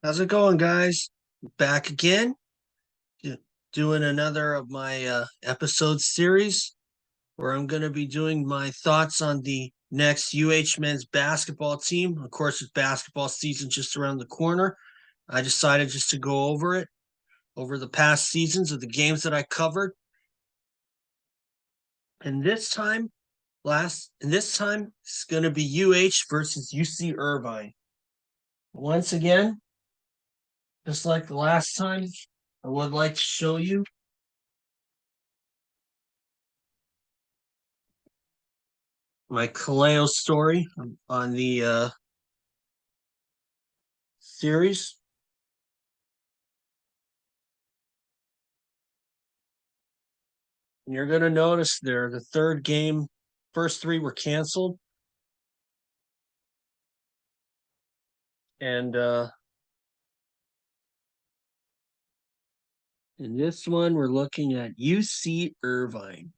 How's it going, guys? Back again, do- doing another of my episode series where I'm going to be doing my thoughts on the next UH men's basketball team. Of course, with basketball season just around the corner, I decided just to go over it, over the past seasons of the games that I covered. And this time, it's going to be UH versus UC Irvine. Once again, just like the last time, I would like to show you my Kaleo story on the series. And you're going to notice there the third game, first three were canceled. And in this one, we're looking at UC Irvine.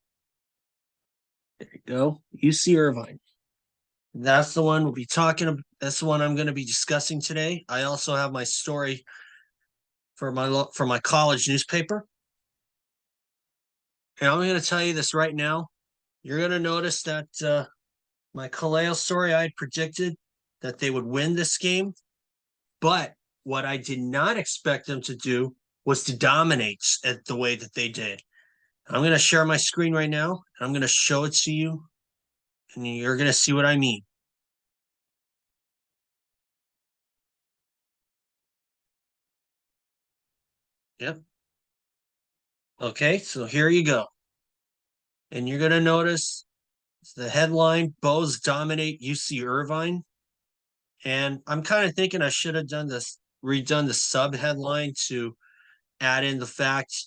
There you go, UC Irvine. That's the one we'll be talking about. That's the one I'm going to be discussing today. I also have my story for my college newspaper. And I'm going to tell you this right now. You're going to notice that my Kaleo story, I had predicted that they would win this game. But what I did not expect them to do was to dominate at the way that they did. I'm going to share my screen right now, and I'm going to show it to you, and you're going to see what I mean. Yep. Okay, so here you go. And you're going to notice the headline, Bows dominate UC Irvine. And I'm kind of thinking I should have redone the sub headline to add in the fact,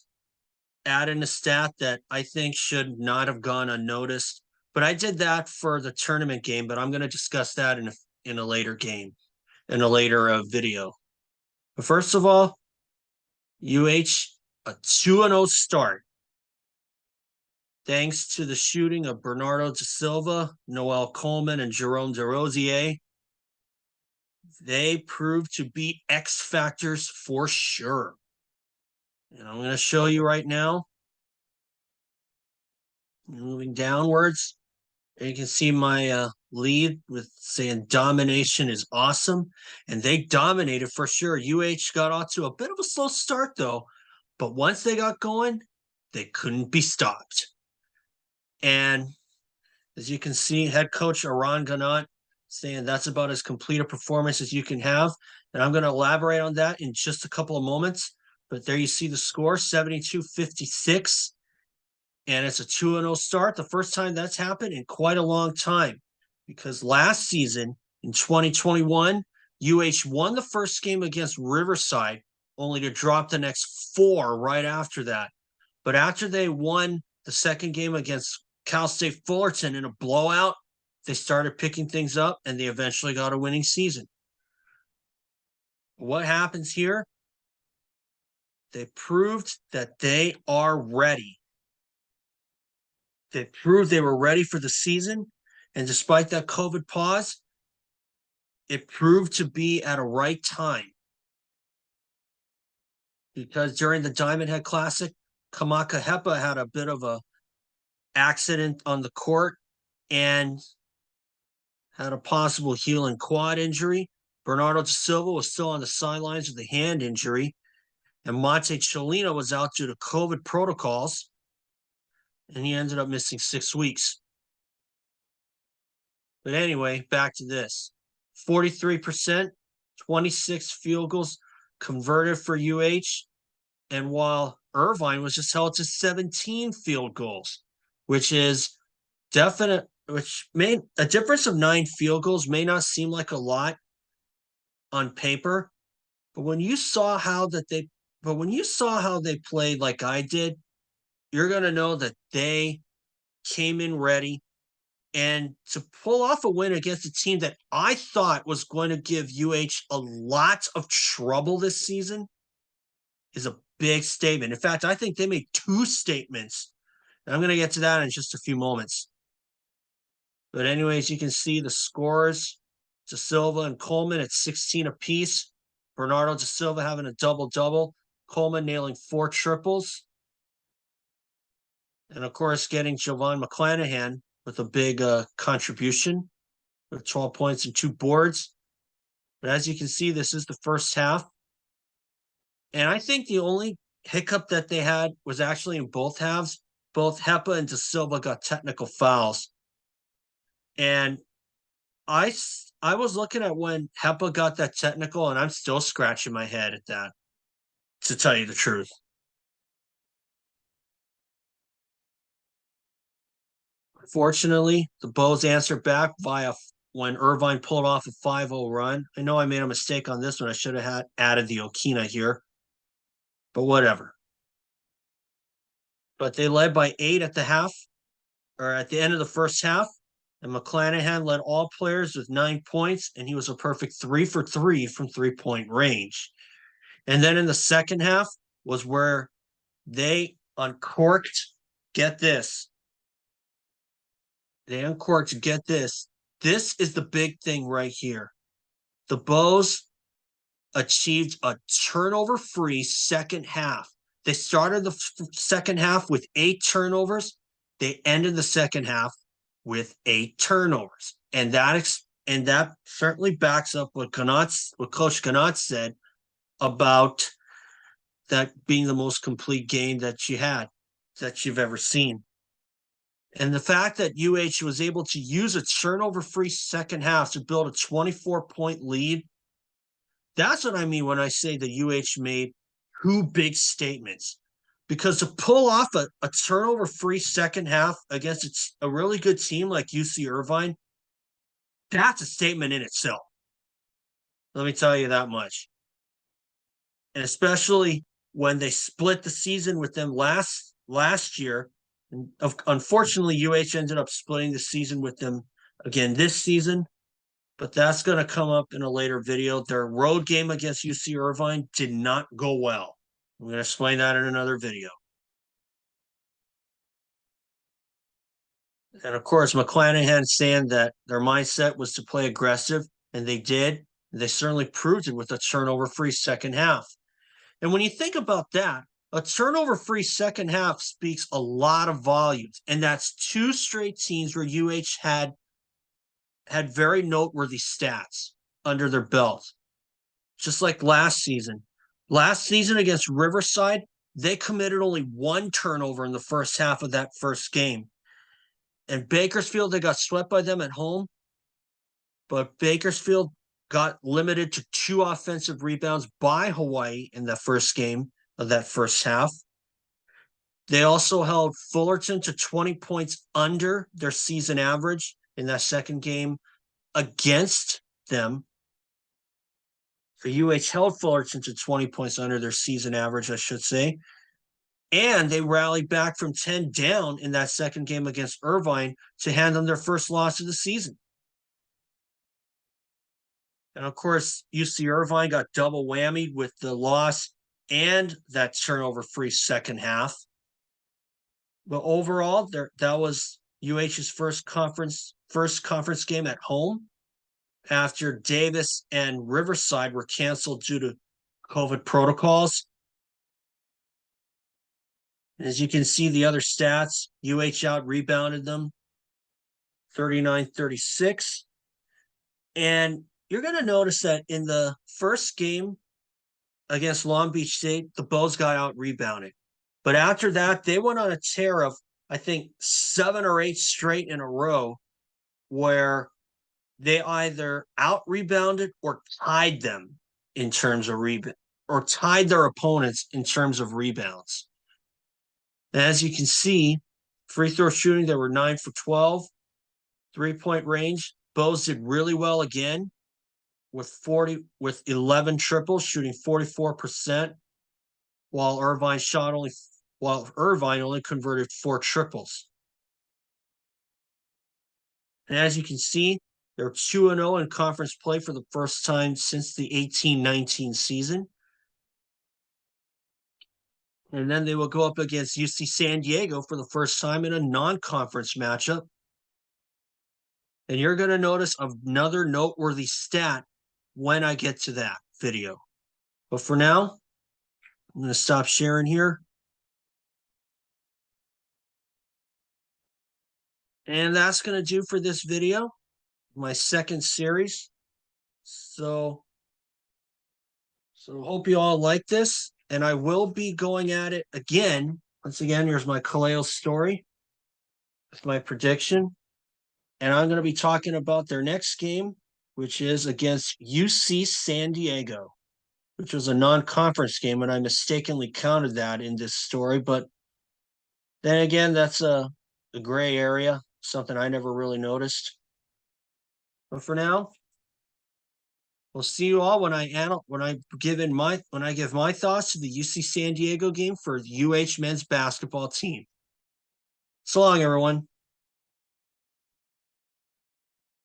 add in a stat that I think should not have gone unnoticed. But I did that for the tournament game, but I'm going to discuss that in a later game, in a later video. But first of all, UH, a 2-0 start. Thanks to the shooting of Bernardo da Silva, Noel Coleman, and Jerome DeRosier, they proved to be X factors for sure. And I'm going to show you right now. Moving downwards, you can see my lead with saying domination is awesome. And they dominated for sure. UH got off to a bit of a slow start, though. But once they got going, they couldn't be stopped. And as you can see, head coach Aran Ganat saying that's about as complete a performance as you can have. And I'm going to elaborate on that in just a couple of moments. But there you see the score, 72-56. And it's a 2-0 start. The first time that's happened in quite a long time. Because last season, in 2021, UH won the first game against Riverside, only to drop the next four right after that. But after they won the second game against Cal State Fullerton in a blowout, they started picking things up, and they eventually got a winning season. What happens here? They proved that they are ready. They proved they were ready for the season, and despite that COVID pause, it proved to be at a right time. Because during the Diamond Head Classic, Kamaka Hepa had a bit of a accident on the court and had a possible heel and quad injury. Bernardo da Silva was still on the sidelines with a hand injury, and Monte Cholina was out due to COVID protocols, and he ended up missing 6 weeks. But anyway, back to this. 43%, 26 field goals converted for UH, and while Irvine was just held to 17 field goals, which is definite, which made a difference of 9 field goals may not seem like a lot on paper, but when you saw how they played like I did, you're going to know that they came in ready. And to pull off a win against a team that I thought was going to give UH a lot of trouble this season is a big statement. In fact, I think they made 2 statements. And I'm going to get to that in just a few moments. But anyways, you can see the scores. Da Silva and Coleman at 16 apiece. Bernardo da Silva having a double-double. Coleman nailing 4 triples. And of course, getting Jovan McClanahan with a big contribution with 12 points and 2 boards. But as you can see, this is the first half. And I think the only hiccup that they had was actually in both halves. Both Hepa and Da Silva got technical fouls. And I was looking at when Hepa got that technical, and I'm still scratching my head at that, to tell you the truth. Fortunately, the Bows answered back via when Irvine pulled off a 5-0 run. I know I made a mistake on this one. I should have added the Okina here, but whatever. But they led by 8 at the half, or at the end of the first half, and McClanahan led all players with 9 points, and he was a perfect 3 for 3 from 3-point range. And then in the second half was where they uncorked, get this. They uncorked, get this. This is the big thing right here. The Bows achieved a turnover-free second half. They started the second half with 8 turnovers. They ended the second half with 8 turnovers. And that certainly backs up what Coach Ganot said about that being the most complete game that you've ever seen. And the fact that UH was able to use a turnover-free second half to build a 24-point lead, that's what I mean when I say that UH made 2 big statements. Because to pull off a turnover-free second half against a really good team like UC Irvine, that's a statement in itself. Let me tell you that much. And especially when they split the season with them last year. And unfortunately, UH ended up splitting the season with them again this season, but that's going to come up in a later video. Their road game against UC Irvine did not go well. I'm going to explain that in another video. And of course, McClanahan saying that their mindset was to play aggressive, and they did. They certainly proved it with a turnover-free second half. And when you think about that, a turnover-free second half speaks a lot of volumes, and that's 2 straight teams where UH had very noteworthy stats under their belt, just like last season. Last season against Riverside, they committed only 1 turnover in the first half of that first game. And Bakersfield, they got swept by them at home, but Bakersfield got limited to 2 offensive rebounds by Hawaii in the first game of that first half. They also held Fullerton to 20 points under their season average in that second game against them. For UH held Fullerton to 20 points under their season average, I should say. And they rallied back from 10 down in that second game against Irvine to hand them their first loss of the season. And of course, UC Irvine got double whammied with the loss and that turnover-free second half. But overall, that was UH's first conference game at home after Davis and Riverside were canceled due to COVID protocols. And as you can see, the other stats, UH out-rebounded them 39-36. And you're going to notice that in the first game against Long Beach State, the Bows got out-rebounded. But after that, they went on a tear of, I think, 7 or 8 straight in a row where they either out-rebounded or tied them in terms of rebound, or tied their opponents in terms of rebounds. And as you can see, free throw shooting, they were 9 for 12, 3-point range. Bows did really well again with 11 triples, shooting 44%, while Irvine only converted 4 triples. And as you can see, they're 2-0 in conference play for the first time since the 18-19 season. And then they will go up against UC San Diego for the first time in a non-conference matchup. And you're going to notice another noteworthy stat when I get to that video. But for now, I'm going to stop sharing here. And that's going to do for this video, my second series. So hope you all like this. And I will be going at it again. Once again, here's my Kaleo story. That's my prediction. And I'm going to be talking about their next game, which is against UC San Diego, which was a non-conference game, and I mistakenly counted that in this story. But then again, that's a gray area, something I never really noticed. But for now, we'll see you all when I give my thoughts to the UC San Diego game for the UH men's basketball team. So long, everyone.